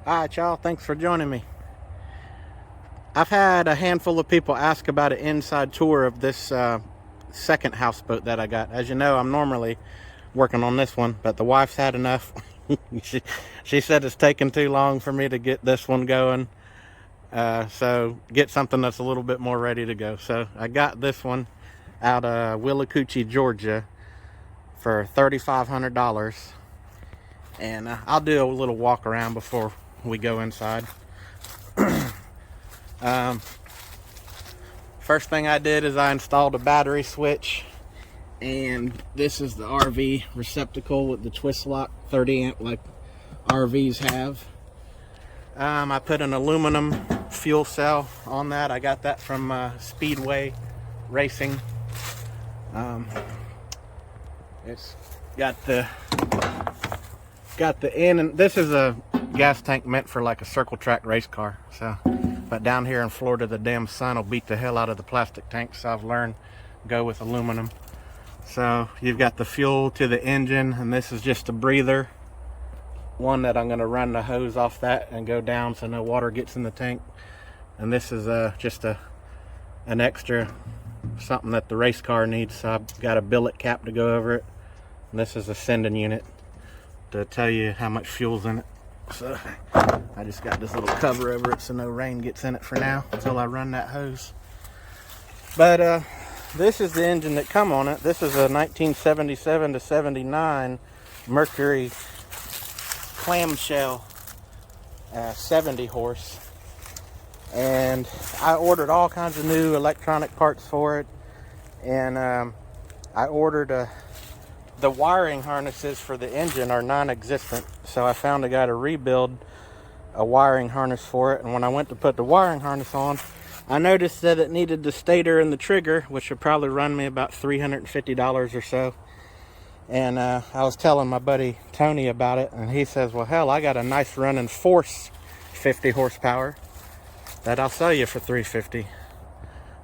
Alright, y'all, thanks for joining me. I've had a handful of people ask about an inside tour of this second houseboat that I got. As you know, I'm normally working on this one, but the wife's had enough. she said it's taking too long for me to get this one going. So get something that's a little bit more ready to go. So I got this one out of Willacoochee, Georgia for $3,500. And I'll do a little walk around before we go inside. First thing I did is I installed a battery switch, and this is the RV receptacle with the twist lock, 30 amp like RVs have. I put an aluminum fuel cell on that. I got that from Speedway Racing. It's got the end, and this is a gas tank meant for like a circle track race car. So, but down here in Florida, the damn sun will beat the hell out of the plastic tanks. So I've learned go with aluminum. So you've got the fuel to the engine, and this is just a breather. One that I'm going to run the hose off that and go down so no water gets in the tank. And this is just an extra something that the race car needs. So I've got a billet cap to go over it. And this is a sending unit to tell you how much fuel's in it. So I just got this little cover over it so no rain gets in it for now until I run that hose. But this is the engine that come on it. This is a 1977 to 79 Mercury clamshell 70 horse, and I ordered all kinds of new electronic parts for it, and I ordered the wiring harnesses for the engine are non-existent, so I found a guy to rebuild a wiring harness for it. And when I went to put the wiring harness on, I noticed that it needed the stator and the trigger, which would probably run me about $350 or so. And I was telling my buddy Tony about it, and he says, well, hell, I got a nice running Force 50 horsepower that I'll sell you for $350.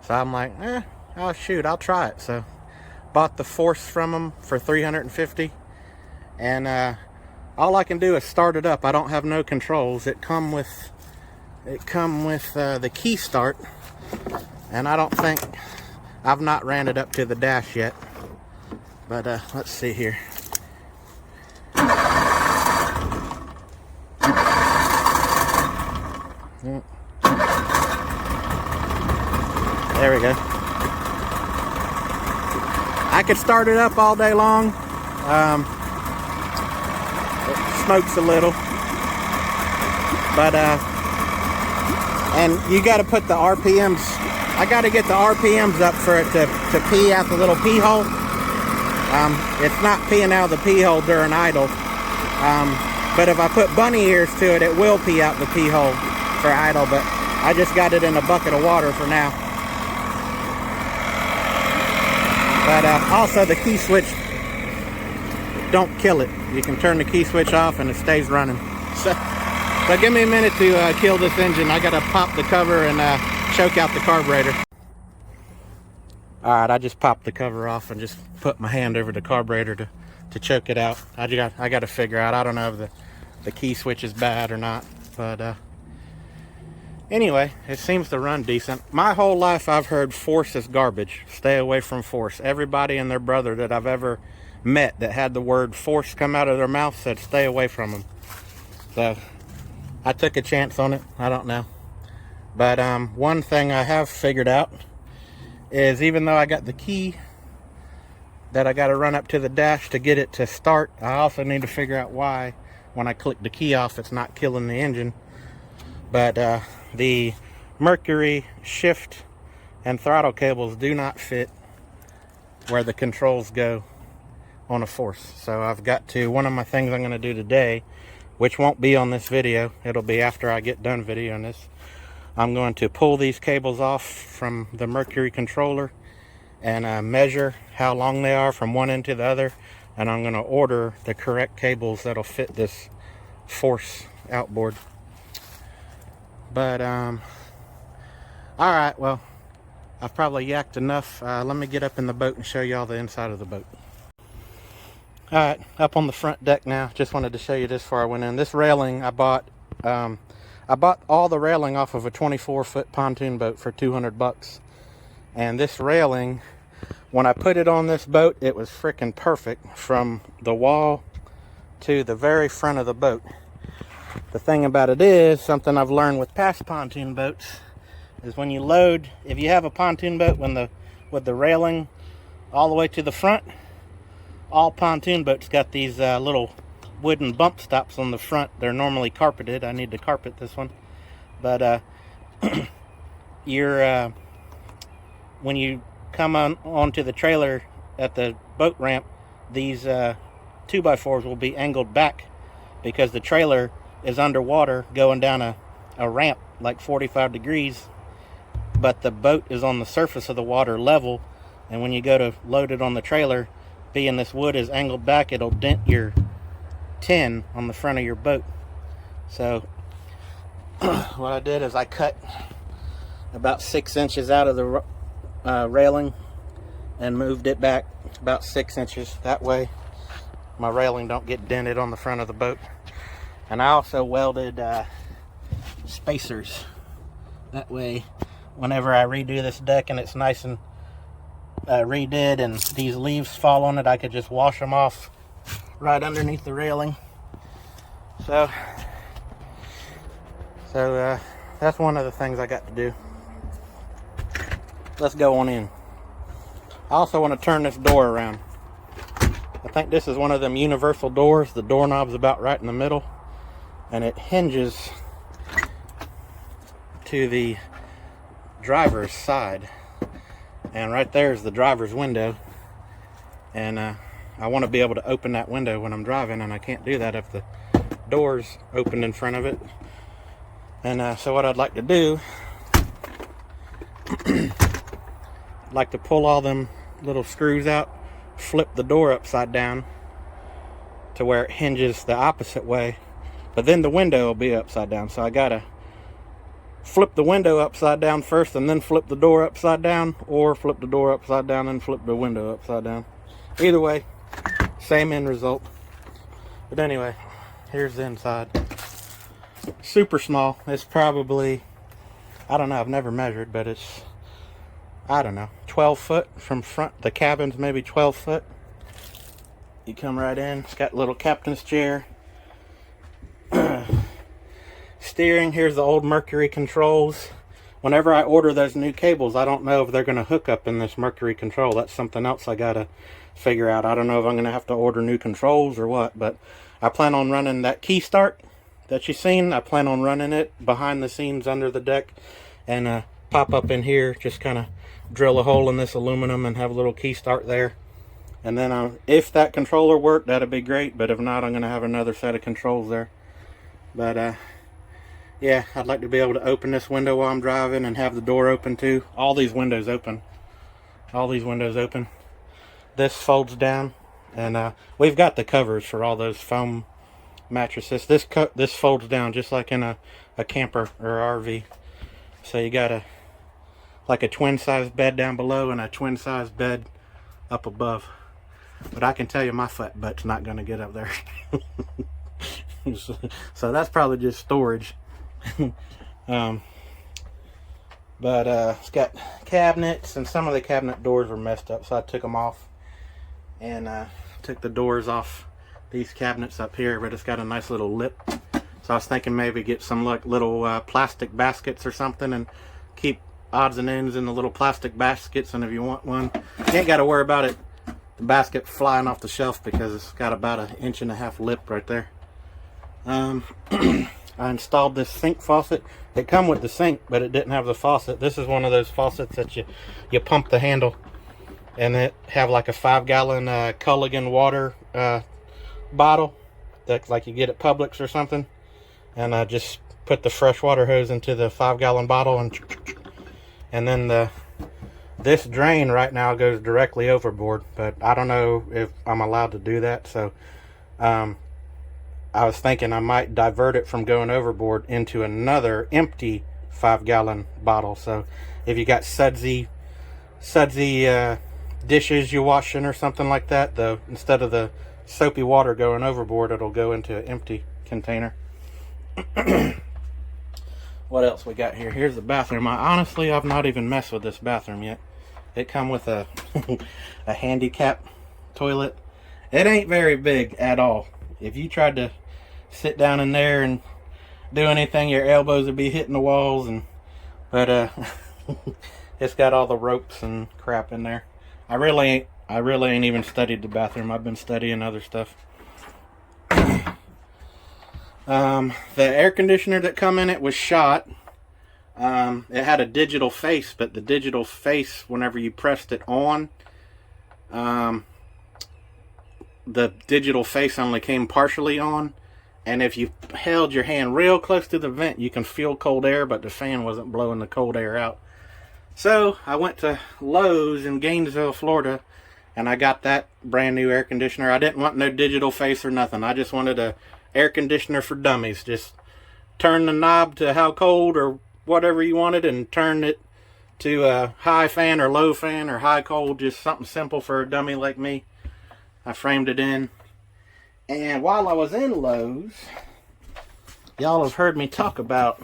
So I'm like, oh shoot, I'll try it. So bought the Force from him for $350, and all I can do is start it up. I don't have no controls. It come with the key start, and I've not ran it up to the dash yet. But let's see here. There we go. I could start it up all day long. It smokes a little, but and you got to put the RPMs. I got to get the RPMs up for it to pee out the little pee hole. It's not peeing out of the pee hole during idle, but if I put bunny ears to it, it will pee out the pee hole for idle. But I just got it in a bucket of water for now. But also the key switch, don't kill it. You can turn the key switch off and it stays running. So give me a minute to kill this engine. I gotta pop the cover and choke out the carburetor. Alright, I just popped the cover off and just put my hand over the carburetor to choke it out. I got to figure out, I don't know if the key switch is bad or not. But anyway, it seems to run decent. My whole life I've heard Force is garbage. Stay away from Force. Everybody and their brother that I've ever met that had the word Force come out of their mouth said stay away from them. So I took a chance on it. I don't know. But one thing I have figured out is, even though I got the key that I got to run up to the dash to get it to start, I also need to figure out why when I click the key off it's not killing the engine. But the Mercury shift and throttle cables do not fit where the controls go on a Force. So I've got to, one of my things I'm going to do today, which won't be on this video, it'll be after I get done videoing this, I'm going to pull these cables off from the Mercury controller and measure how long they are from one end to the other, and I'm going to order the correct cables that'll fit this Force outboard. But alright, well, I've probably yacked enough. Let me get up in the boat and show you all the inside of the boat. Alright, up on the front deck now. Just wanted to show you this before I went in. This railing I bought I bought all the railing off of a 24-foot pontoon boat for 200 bucks. And this railing, when I put it on this boat, it was freaking perfect from the wall to the very front of the boat. The thing about it is, something I've learned with past pontoon boats, is when you load, if you have a pontoon boat with the railing all the way to the front, all pontoon boats got these little wooden bump stops on the front. They're normally carpeted. I need to carpet this one. But when you come onto the trailer at the boat ramp, these 2x4s will be angled back because the trailer is underwater going down a ramp like 45 degrees, but the boat is on the surface of the water level, and when you go to load it on the trailer, being this wood is angled back, it'll dent your tin on the front of your boat. So what I did is I cut about 6 inches out of the railing and moved it back about 6 inches. That way my railing don't get dented on the front of the boat. And I also welded spacers. That way whenever I redo this deck and it's nice and redid and these leaves fall on it, I could just wash them off right underneath the railing. So that's one of the things I got to do. Let's go on in. I also want to turn this door around. I think this is one of them universal doors. The doorknob's about right in the middle, and it hinges to the driver's side. And right there is the driver's window. And I want to be able to open that window when I'm driving, and I can't do that if the door's opened in front of it. And so what I'd like to do, I'd like to pull all them little screws out, flip the door upside down to where it hinges the opposite way, but then the window will be upside down. So I gotta flip the window upside down first and then flip the door upside down, or flip the door upside down and flip the window upside down. Either way, same end result. But anyway, here's the inside. Super small. It's probably, I don't know, I've never measured, but it's, I don't know, 12 foot from front. The cabin's maybe 12 foot. You come right in. It's got a little captain's chair. Steering, here's the old Mercury controls. Whenever I order those new cables, I don't know if they're going to hook up in this Mercury control. That's something else I got to figure out. I don't know if I'm going to have to order new controls or what, but I plan on running that key start that you've seen. I plan on running it behind the scenes under the deck and pop up in here, just kind of drill a hole in this aluminum and have a little key start there. And then if that controller worked, that'd be great, but if not, I'm going to have another set of controls there. But yeah, I'd like to be able to open this window while I'm driving and have the door open too. All these windows open. All these windows open. This folds down, and we've got the covers for all those foam mattresses. This folds down just like in a camper or RV. So you got like a twin size bed down below and a twin size bed up above. But I can tell you my fat butt's not going to get up there. So that's probably just storage. But it's got cabinets, and some of the cabinet doors were messed up, so I took them off and took the doors off these cabinets up here, but it's got a nice little lip. So I was thinking maybe get some like little plastic baskets or something and keep odds and ends in the little plastic baskets, and if you want one, you ain't got to worry about it, the basket flying off the shelf, because it's got about 1.5 inch lip right there. I installed this sink faucet. It come with the sink, but it didn't have the faucet. This is one of those faucets that you pump the handle, and it have like a 5-gallon Culligan water bottle that like you get at Publix or something, and I just put the fresh water hose into the 5-gallon bottle, and then this drain right now goes directly overboard, but I don't know if I'm allowed to do that. So I was thinking I might divert it from going overboard into another empty 5-gallon bottle. So if you got sudsy dishes you're washing or something like that, instead of the soapy water going overboard, it'll go into an empty container. What else we got here? Here's the bathroom. I've not even messed with this bathroom yet. It come with a a handicap toilet. It ain't very big at all. If you tried to sit down in there and do anything, your elbows would be hitting the walls. But it's got all the ropes and crap in there. I really ain't even studied the bathroom. I've been studying other stuff. The air conditioner that come in it was shot. It had a digital face, but the digital face, whenever you pressed it on, the digital face only came partially on. And if you held your hand real close to the vent, you can feel cold air, but the fan wasn't blowing the cold air out. So I went to Lowe's in Gainesville, Florida, and I got that brand new air conditioner. I didn't want no digital face or nothing. I just wanted a air conditioner for dummies. Just turn the knob to how cold or whatever you wanted and turn it to a high fan or low fan or high cold. Just something simple for a dummy like me. I framed it in. And while I was in Lowe's, y'all have heard me talk about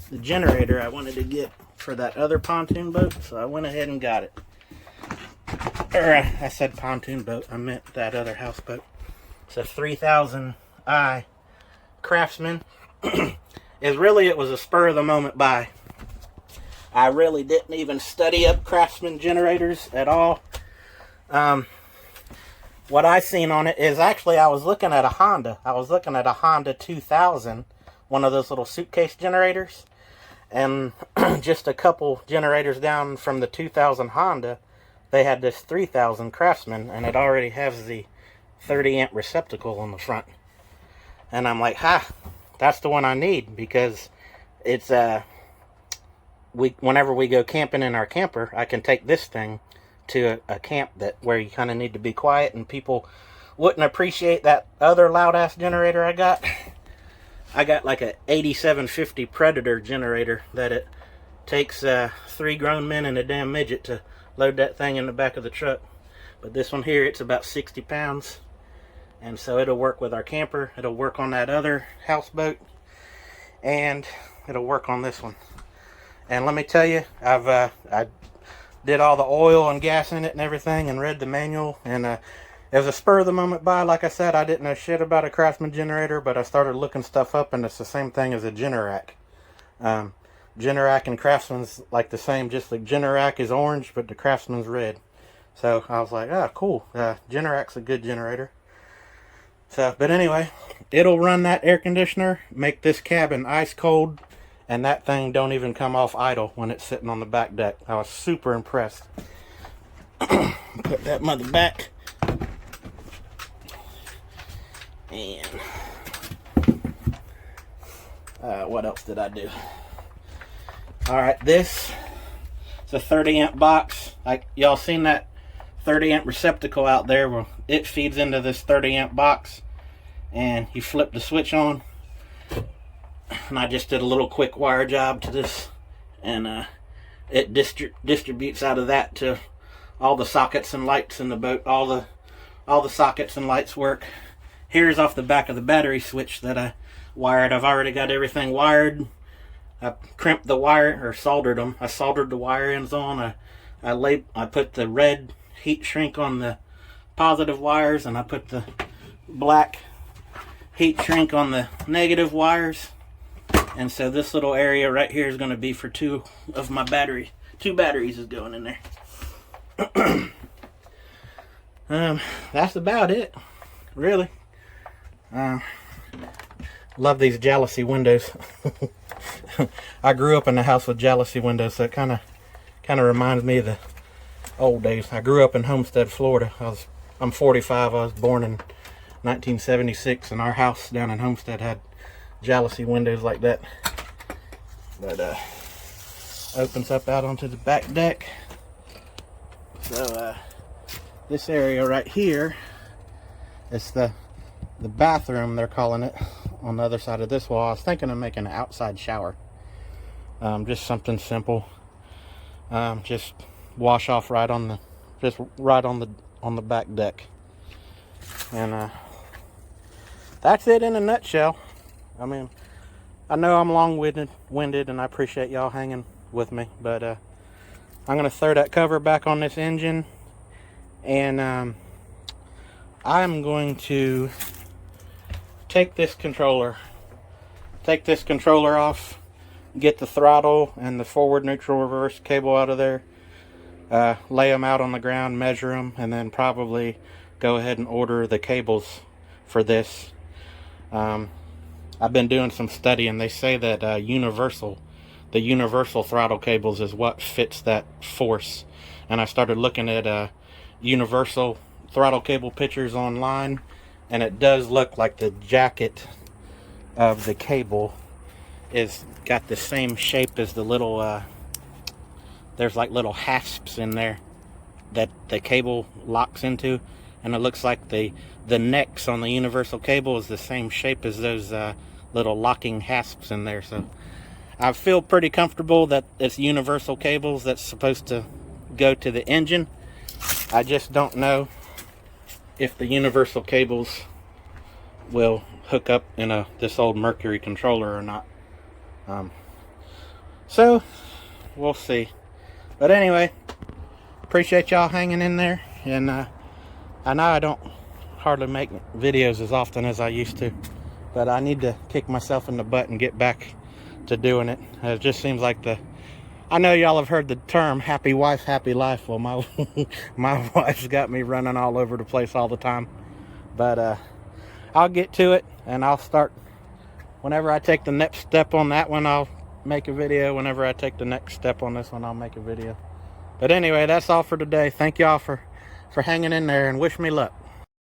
the generator I wanted to get for that other pontoon boat, so I went ahead and got it. I said pontoon boat, I meant that other houseboat. It's a 3000i Craftsman. It was a spur of the moment buy. I really didn't even study up Craftsman generators at all. What I seen on it is actually I was looking at a Honda. I was looking at a Honda 2000, one of those little suitcase generators. And just a couple generators down from the 2000 Honda, they had this 3000 Craftsman, and it already has the 30 amp receptacle on the front. And I'm like, that's the one I need, because it's whenever we go camping in our camper, I can take this thing to a camp where you kind of need to be quiet, and people wouldn't appreciate that other loud ass generator I got. I got like a 8750 Predator generator that it takes 3 grown men and a damn midget to load that thing in the back of the truck. But this one here, it's about 60 pounds, and so it'll work with our camper, it'll work on that other houseboat, and it'll work on this one. And let me tell you, I did all the oil and gas in it and everything, and read the manual, and it was a spur of the moment buy. Like I said, I didn't know shit about a Craftsman generator, but I started looking stuff up, and it's the same thing as a Generac. Generac and Craftsman's like the same, just like Generac is orange, but the Craftsman's red. So I was like, cool. Generac's a good generator. So, but anyway, it'll run that air conditioner, make this cabin ice cold, and that thing don't even come off idle when it's sitting on the back deck. I was super impressed. Put that mother back. And what else did I do? Alright, this is a 30 amp box. Y'all seen that 30 amp receptacle out there? Well, it feeds into this 30 amp box, and you flip the switch on. And I just did a little quick wire job to this, and it distributes out of that to all the sockets and lights in the boat. All the sockets and lights work. Here's off the back of the battery switch that I wired. I've already got everything wired. I crimped the wire, or soldered them. I soldered the wire ends on. I put the red heat shrink on the positive wires, and I put the black heat shrink on the negative wires. And so this little area right here is going to be for 2 of my batteries. 2 batteries is going in there. That's about it, really. Love these jalousie windows. I grew up in a house with jalousie windows, so it kind of reminds me of the old days. I grew up in Homestead, Florida. I'm 45. I was born in 1976, and our house down in Homestead had jalousie windows like that. But opens up out onto the back deck. So this area right here is the bathroom, they're calling it, on the other side of this wall. I was thinking of making an outside shower. Just something simple. Just wash off right on the back deck. And that's it in a nutshell. I mean, I know I'm long-winded, and I appreciate y'all hanging with me, but I'm going to throw that cover back on this engine, and I'm going to take this controller off, get the throttle and the forward, neutral, reverse cable out of there, lay them out on the ground, measure them, and then probably go ahead and order the cables for this. I've been doing some studying. They say that the universal throttle cables is what fits that force. And I started looking at universal throttle cable pictures online, and it does look like the jacket of the cable is got the same shape as the little there's like little hasps in there that the cable locks into, and it looks like the necks on the universal cable is the same shape as those little locking hasps in there. So I feel pretty comfortable that it's universal cables that's supposed to go to the engine. I just don't know if the universal cables will hook up in this old Mercury controller or not. So we'll see. But anyway, appreciate y'all hanging in there, and I know I don't hardly make videos as often as I used to, but I need to kick myself in the butt and get back to doing it. It just seems like I know y'all have heard the term happy wife, happy life. Well, my wife's got me running all over the place all the time. But I'll get to it, and I'll start. Whenever I take the next step on that one, I'll make a video. Whenever I take the next step on this one, I'll make a video. But anyway, that's all for today. Thank y'all for hanging in there, and wish me luck.